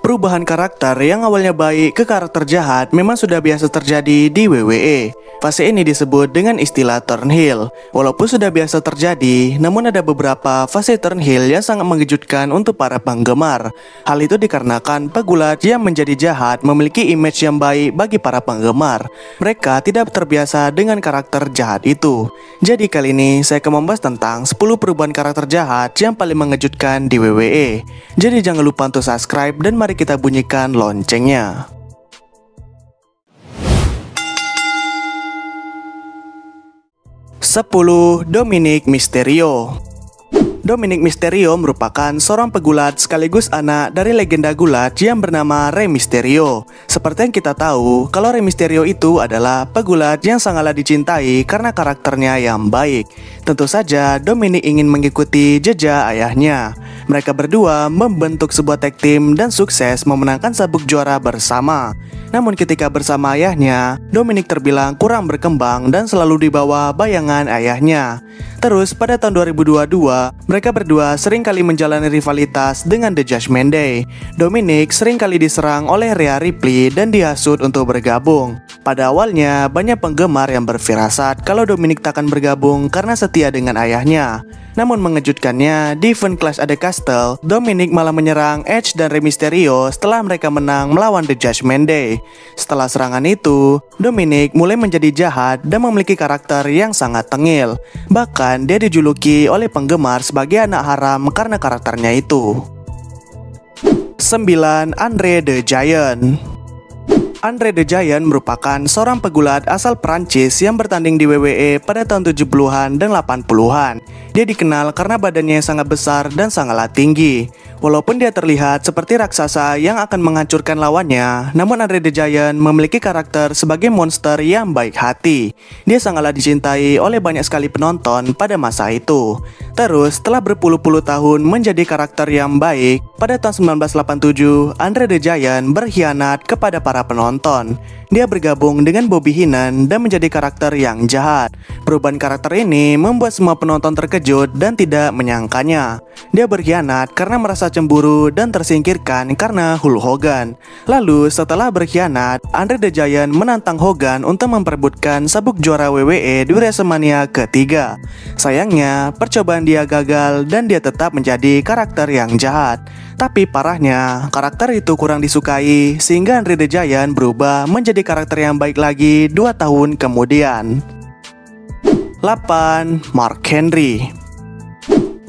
Perubahan karakter yang awalnya baik ke karakter jahat memang sudah biasa terjadi di WWE. Fase ini disebut dengan istilah turn heel. Walaupun sudah biasa terjadi, namun ada beberapa fase turn heel yang sangat mengejutkan untuk para penggemar. Hal itu dikarenakan pegulat yang menjadi jahat memiliki image yang baik bagi para penggemar. Mereka tidak terbiasa dengan karakter jahat itu. Jadi kali ini saya akan membahas tentang 10 perubahan karakter jahat yang paling mengejutkan di WWE. Jadi jangan lupa untuk subscribe dan mari kita bunyikan loncengnya. 10. Dominic Mysterio. Dominic Mysterio merupakan seorang pegulat sekaligus anak dari legenda gulat yang bernama Rey Mysterio. Seperti yang kita tahu, kalau Rey Mysterio itu adalah pegulat yang sangatlah dicintai karena karakternya yang baik. Tentu saja Dominic ingin mengikuti jejak ayahnya. Mereka berdua membentuk sebuah tag team dan sukses memenangkan sabuk juara bersama. Namun ketika bersama ayahnya, Dominic terbilang kurang berkembang dan selalu di bawah bayangan ayahnya. Terus pada tahun 2022, mereka berdua sering kali menjalani rivalitas dengan The Judgment Day. Dominic sering kali diserang oleh Rhea Ripley dan dihasut untuk bergabung. Pada awalnya, banyak penggemar yang berfirasat kalau Dominic takkan bergabung karena setia dengan ayahnya. Namun mengejutkannya, di event Clash at the Castle, Dominic malah menyerang Edge dan Rey Mysterio setelah mereka menang melawan The Judgment Day. Setelah serangan itu, Dominic mulai menjadi jahat dan memiliki karakter yang sangat tengil. Bahkan dia dijuluki oleh penggemar sebagai anak haram karena karakternya itu. 9. Andre the Giant. Andre the Giant merupakan seorang pegulat asal Prancis yang bertanding di WWE pada tahun 70-an dan 80-an. Dia dikenal karena badannya yang sangat besar dan sangatlah tinggi. Walaupun dia terlihat seperti raksasa yang akan menghancurkan lawannya, namun Andre the Giant memiliki karakter sebagai monster yang baik hati. Dia sangatlah dicintai oleh banyak sekali penonton pada masa itu. Terus, setelah berpuluh-puluh tahun menjadi karakter yang baik, pada tahun 1987, Andre the Giant berkhianat kepada para penonton. Dia bergabung dengan Bobby Heenan dan menjadi karakter yang jahat. Perubahan karakter ini membuat semua penonton terkejut dan tidak menyangkanya. Dia berkhianat karena merasa cemburu dan tersingkirkan karena Hulk Hogan. Lalu setelah berkhianat, Andre the Giant menantang Hogan untuk memperebutkan sabuk juara WWE di WrestleMania ketiga. Sayangnya, percobaan dia gagal dan dia tetap menjadi karakter yang jahat. Tapi parahnya, karakter itu kurang disukai sehingga Andre the Giant berubah menjadi karakter yang baik lagi 2 tahun kemudian. 8. Mark Henry.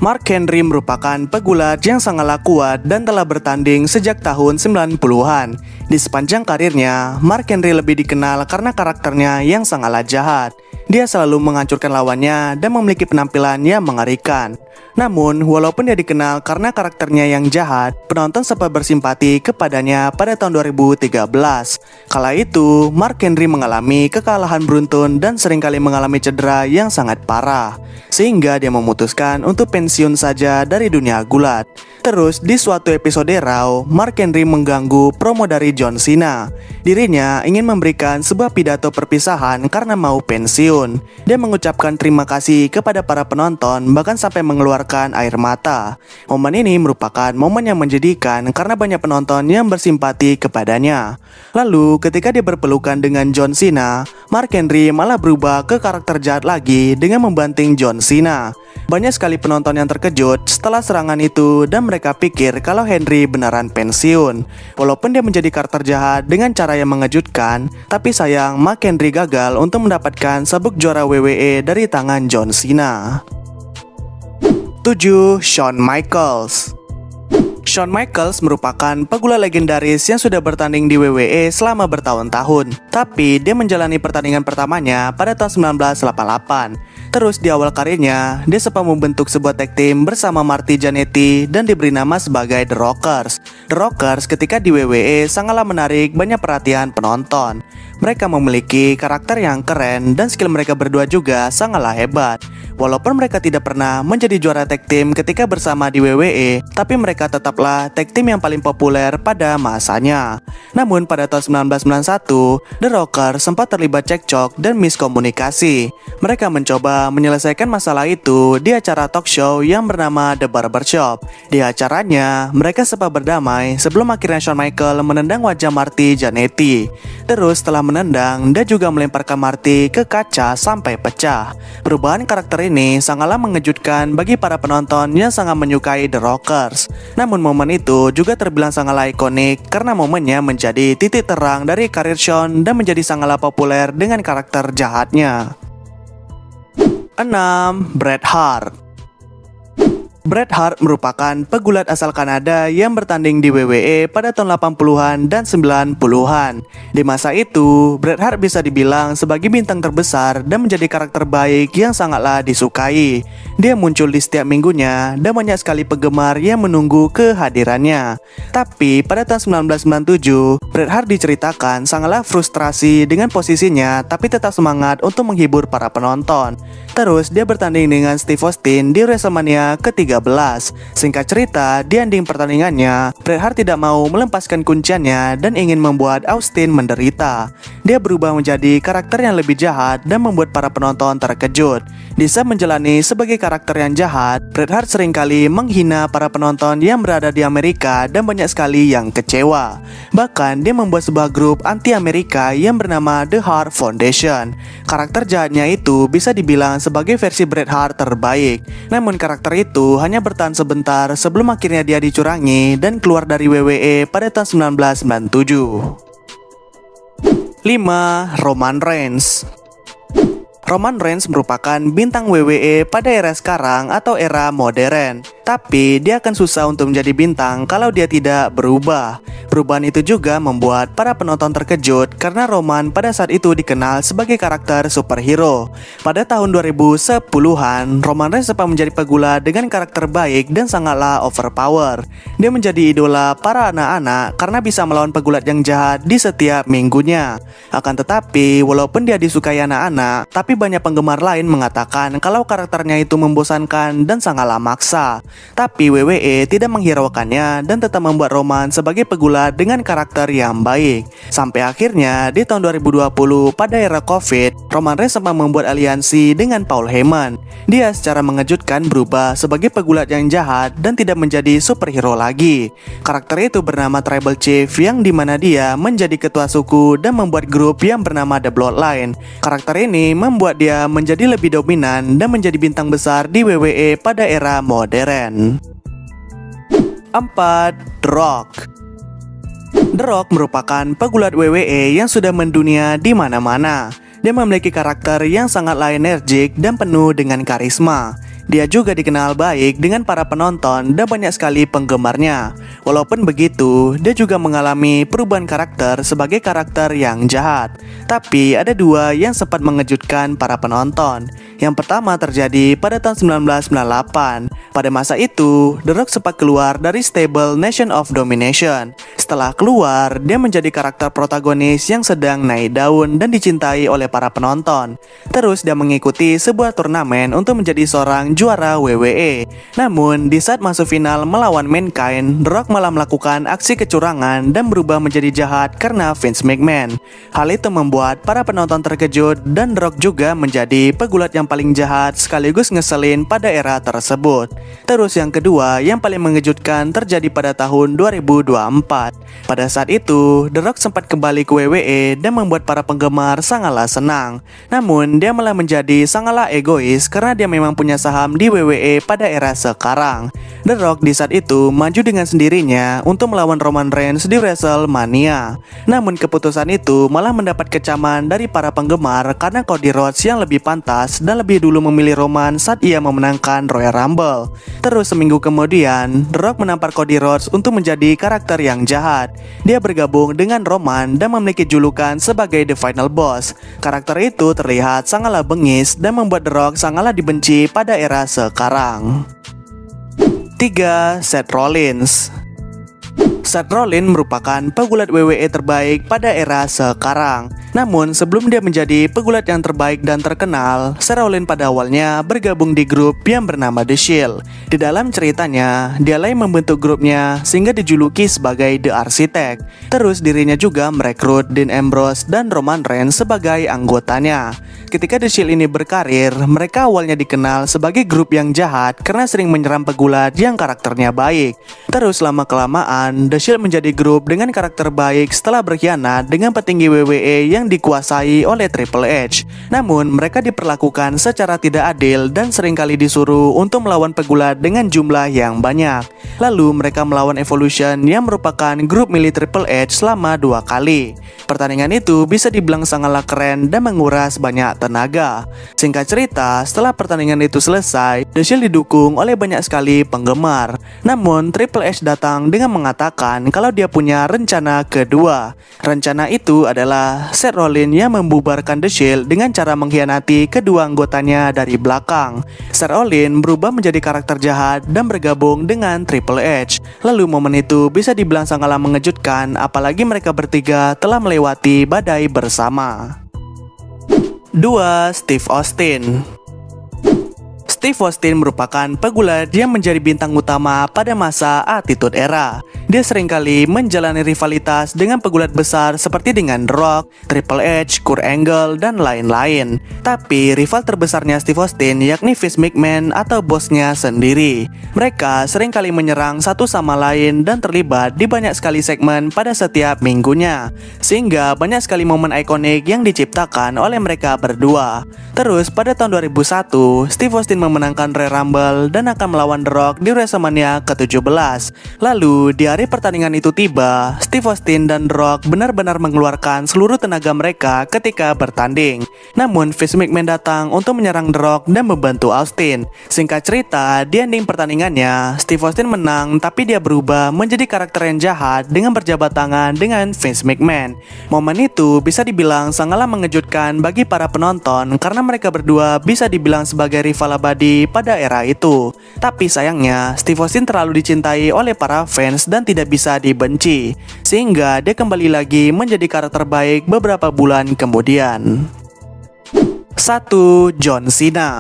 Mark Henry merupakan pegulat yang sangatlah kuat dan telah bertanding sejak tahun 90-an. Di sepanjang karirnya, Mark Henry lebih dikenal karena karakternya yang sangatlah jahat. Dia selalu menghancurkan lawannya dan memiliki penampilan yang mengerikan. Namun, walaupun dia dikenal karena karakternya yang jahat, penonton sempat bersimpati kepadanya pada tahun 2013. Kala itu, Mark Henry mengalami kekalahan beruntun dan seringkali mengalami cedera yang sangat parah, sehingga dia memutuskan untuk pensiun saja dari dunia gulat. Terus, di suatu episode Raw, Mark Henry mengganggu promo dari John Cena. Dirinya ingin memberikan sebuah pidato perpisahan karena mau pensiun. Dia mengucapkan terima kasih kepada para penonton, bahkan sampai mengeluarkan air mata. Momen ini merupakan momen yang menjadikan karena banyak penonton yang bersimpati kepadanya. Lalu, ketika dia berpelukan dengan John Cena, Mark Henry malah berubah ke karakter jahat lagi dengan membanting John Cena. Banyak sekali penonton yang terkejut setelah serangan itu dan mereka pikir kalau Henry beneran pensiun. Walaupun dia menjadi karakter jahat dengan cara yang mengejutkan, tapi sayang Mark Henry gagal untuk mendapatkan sabuk juara WWE dari tangan John Cena. 7. Shawn Michaels. Shawn Michaels merupakan pegulat legendaris yang sudah bertanding di WWE selama bertahun-tahun. Tapi dia menjalani pertandingan pertamanya pada tahun 1988. Terus di awal karirnya, dia sempat membentuk sebuah tag team bersama Marty Jannetty dan diberi nama sebagai The Rockers. The Rockers ketika di WWE sangatlah menarik banyak perhatian penonton. Mereka memiliki karakter yang keren dan skill mereka berdua juga sangatlah hebat. Walaupun mereka tidak pernah menjadi juara tag team ketika bersama di WWE, tapi mereka tetaplah tag team yang paling populer pada masanya. Namun pada tahun 1991, The Rockers sempat terlibat cekcok dan miskomunikasi. Mereka mencoba menyelesaikan masalah itu di acara talk show yang bernama The Barbershop. Di acaranya, mereka sempat berdamai sebelum akhirnya Shawn Michaels menendang wajah Marty Jannetty. Terus setelah menendang, dia juga melemparkan Marty ke kaca sampai pecah. Perubahan karakter ini sangatlah mengejutkan bagi para penonton yang sangat menyukai The Rockers. Namun momen itu juga terbilang sangatlah ikonik karena momennya menjadi titik terang dari karir Shawn dan menjadi sangatlah populer dengan karakter jahatnya. 6. Bret Hart. Bret Hart merupakan pegulat asal Kanada yang bertanding di WWE pada tahun 80-an dan 90-an. Di masa itu, Bret Hart bisa dibilang sebagai bintang terbesar dan menjadi karakter baik yang sangatlah disukai. Dia muncul di setiap minggunya dan banyak sekali penggemar yang menunggu kehadirannya. Tapi pada tahun 1997, Bret Hart diceritakan sangatlah frustrasi dengan posisinya tapi tetap semangat untuk menghibur para penonton. Terus dia bertanding dengan Steve Austin di WrestleMania ke-13. Singkat cerita, di ending pertandingannya, Bret Hart tidak mau melepaskan kunciannya dan ingin membuat Austin menderita. Dia berubah menjadi karakter yang lebih jahat dan membuat para penonton terkejut. Di saat menjalani sebagai karakter yang jahat, Bret Hart seringkali menghina para penonton yang berada di Amerika dan banyak sekali yang kecewa. Bahkan dia membuat sebuah grup anti-Amerika yang bernama The Hart Foundation. Karakter jahatnya itu bisa dibilang sebagai versi Bret Hart terbaik. Namun karakter itu hanya bertahan sebentar sebelum akhirnya dia dicurangi dan keluar dari WWE pada tahun 1997. 5. Roman Reigns. Roman Reigns merupakan bintang WWE pada era sekarang atau era modern. Tapi dia akan susah untuk menjadi bintang kalau dia tidak berubah. Perubahan itu juga membuat para penonton terkejut karena Roman pada saat itu dikenal sebagai karakter superhero. Pada tahun 2010-an, Roman Reigns sempat menjadi pegulat dengan karakter baik dan sangatlah overpower. Dia menjadi idola para anak-anak karena bisa melawan pegulat yang jahat di setiap minggunya. Akan tetapi, walaupun dia disukai anak-anak, tapi banyak penggemar lain mengatakan kalau karakternya itu membosankan dan sangatlah maksa. Tapi WWE tidak menghiraukannya dan tetap membuat Roman sebagai pegulat dengan karakter yang baik. Sampai akhirnya di tahun 2020 pada era Covid, Roman Reigns sempat membuat aliansi dengan Paul Heyman. Dia secara mengejutkan berubah sebagai pegulat yang jahat dan tidak menjadi superhero lagi. Karakter itu bernama Tribal Chief yang dimana dia menjadi ketua suku dan membuat grup yang bernama The Bloodline. Karakter ini membuat dia menjadi lebih dominan dan menjadi bintang besar di WWE pada era modern. 4. The Rock. The Rock merupakan pegulat WWE yang sudah mendunia di mana-mana. Dia memiliki karakter yang sangatlah energik dan penuh dengan karisma. Dia juga dikenal baik dengan para penonton dan banyak sekali penggemarnya. Walaupun begitu, dia juga mengalami perubahan karakter sebagai karakter yang jahat. Tapi ada dua yang sempat mengejutkan para penonton. Yang pertama terjadi pada tahun 1998. Pada masa itu, The Rock sempat keluar dari stable Nation of Domination. Setelah keluar, dia menjadi karakter protagonis yang sedang naik daun dan dicintai oleh para penonton. Terus dia mengikuti sebuah turnamen untuk menjadi seorang juara WWE. Namun, di saat masuk final melawan Mankind, The Rock malah melakukan aksi kecurangan dan berubah menjadi jahat karena Vince McMahon. Hal itu membuat para penonton terkejut dan The Rock juga menjadi pegulat yang paling jahat sekaligus ngeselin pada era tersebut. Terus yang kedua yang paling mengejutkan terjadi pada tahun 2024. Pada saat itu, The Rock sempat kembali ke WWE dan membuat para penggemar sangatlah senang. Namun, dia malah menjadi sangatlah egois karena dia memang punya saham di WWE pada era sekarang. The Rock di saat itu maju dengan sendirinya untuk melawan Roman Reigns di WrestleMania. Namun keputusan itu malah mendapat kecaman dari para penggemar karena Cody Rhodes yang lebih pantas dan lebih dulu memilih Roman saat ia memenangkan Royal Rumble. Terus seminggu kemudian, The Rock menampar Cody Rhodes untuk menjadi karakter yang jahat. Dia bergabung dengan Roman dan memiliki julukan sebagai The Final Boss. Karakter itu terlihat sangatlah bengis dan membuat The Rock sangatlah dibenci pada era sekarang. 3. Seth Rollins. Seth Rollins merupakan pegulat WWE terbaik pada era sekarang. Namun sebelum dia menjadi pegulat yang terbaik dan terkenal, Seth Rollins pada awalnya bergabung di grup yang bernama The Shield. Di dalam ceritanya, dialah yang membentuk grupnya sehingga dijuluki sebagai The Architect. Terus dirinya juga merekrut Dean Ambrose dan Roman Reigns sebagai anggotanya. Ketika The Shield ini berkarir, mereka awalnya dikenal sebagai grup yang jahat karena sering menyerang pegulat yang karakternya baik. Terus lama-kelamaan, The Shield menjadi grup dengan karakter baik setelah berkhianat dengan petinggi WWE yang dikuasai oleh Triple H. Namun, mereka diperlakukan secara tidak adil dan seringkali disuruh untuk melawan pegulat dengan jumlah yang banyak. Lalu, mereka melawan Evolution yang merupakan grup milik Triple H selama 2 kali. Pertandingan itu bisa dibilang sangatlah keren dan menguras banyak tenaga. Singkat cerita, setelah pertandingan itu selesai, The Shield didukung oleh banyak sekali penggemar. Namun, Triple H datang dengan mengatakan kalau dia punya rencana kedua. Rencana itu adalah Seth Rollins yang membubarkan The Shield dengan cara mengkhianati kedua anggotanya dari belakang. Seth Rollins berubah menjadi karakter jahat dan bergabung dengan Triple H. Lalu momen itu bisa dibilang sangatlah mengejutkan, apalagi mereka bertiga telah melewati badai bersama. 2. Steve Austin. Steve Austin merupakan pegulat yang menjadi bintang utama pada masa Attitude Era. Dia seringkali menjalani rivalitas dengan pegulat besar seperti dengan The Rock, Triple H, Kurt Angle, dan lain-lain. Tapi rival terbesarnya Steve Austin yakni Vince McMahon atau bosnya sendiri. Mereka seringkali menyerang satu sama lain dan terlibat di banyak sekali segmen pada setiap minggunya. Sehingga banyak sekali momen ikonik yang diciptakan oleh mereka berdua. Terus pada tahun 2001, Steve Austin memenangkan Royal Rumble dan akan melawan The Rock di WrestleMania ke-17. Lalu di hari pertandingan itu tiba, Steve Austin dan The Rock benar-benar mengeluarkan seluruh tenaga mereka ketika bertanding. Namun Vince McMahon datang untuk menyerang The Rock dan membantu Austin. Singkat cerita, di ending pertandingannya, Steve Austin menang tapi dia berubah menjadi karakter yang jahat dengan berjabat tangan dengan Vince McMahon. Momen itu bisa dibilang sangatlah mengejutkan bagi para penonton karena mereka berdua bisa dibilang sebagai rival abadi pada era itu. Tapi sayangnya, Steve Austin terlalu dicintai oleh para fans dan tidak bisa dibenci, sehingga dia kembali lagi menjadi karakter baik beberapa bulan kemudian. 1. John Cena.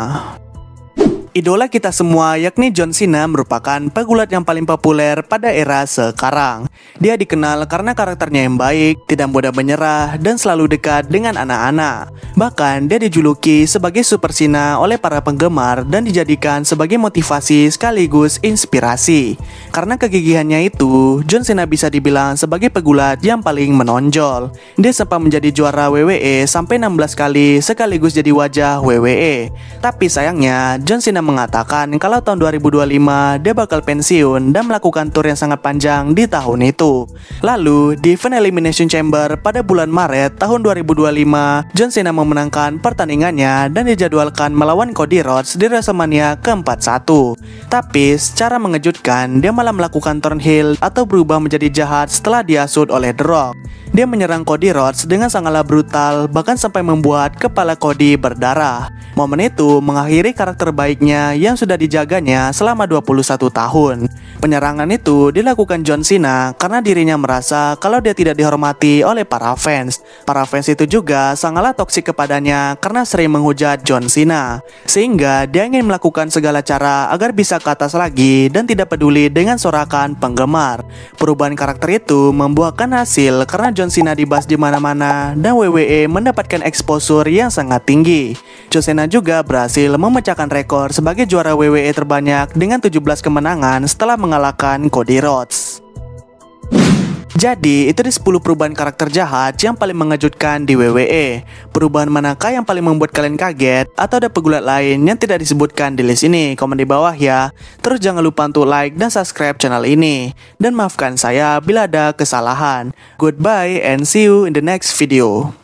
Idola kita semua yakni John Cena merupakan pegulat yang paling populer pada era sekarang. Dia dikenal karena karakternya yang baik, tidak mudah menyerah, dan selalu dekat dengan anak-anak. Bahkan dia dijuluki sebagai Super Cena oleh para penggemar dan dijadikan sebagai motivasi sekaligus inspirasi. Karena kegigihannya itu, John Cena bisa dibilang sebagai pegulat yang paling menonjol. Dia sempat menjadi juara WWE sampai 16 kali sekaligus jadi wajah WWE. Tapi sayangnya, John Cena mengatakan kalau tahun 2025 dia bakal pensiun dan melakukan tour yang sangat panjang di tahun itu. Lalu di event Elimination Chamber pada bulan Maret tahun 2025, John Cena memenangkan pertandingannya dan dijadwalkan melawan Cody Rhodes di WrestleMania ke-41. Tapi secara mengejutkan, dia malah melakukan turn heel atau berubah menjadi jahat setelah diasut oleh The Rock. Dia menyerang Cody Rhodes dengan sangatlah brutal, bahkan sampai membuat kepala Cody berdarah. Momen itu mengakhiri karakter baiknya yang sudah dijaganya selama 21 tahun. Penyerangan itu dilakukan John Cena karena dirinya merasa kalau dia tidak dihormati oleh para fans. Para fans itu juga sangatlah toksik kepadanya karena sering menghujat John Cena. Sehingga dia ingin melakukan segala cara agar bisa ke atas lagi dan tidak peduli dengan sorakan penggemar. Perubahan karakter itu membuahkan hasil karena John Cena dibahas di mana-mana dan WWE mendapatkan exposure yang sangat tinggi. John Cena juga berhasil memecahkan rekor sebagai juara WWE terbanyak dengan 17 kemenangan setelah mengalahkan Cody Rhodes. Jadi, itu di 10 perubahan karakter jahat yang paling mengejutkan di WWE. Perubahan manakah yang paling membuat kalian kaget? Atau ada pegulat lain yang tidak disebutkan di list ini? Komen di bawah ya. Terus jangan lupa untuk like dan subscribe channel ini. Dan maafkan saya bila ada kesalahan. Goodbye and see you in the next video.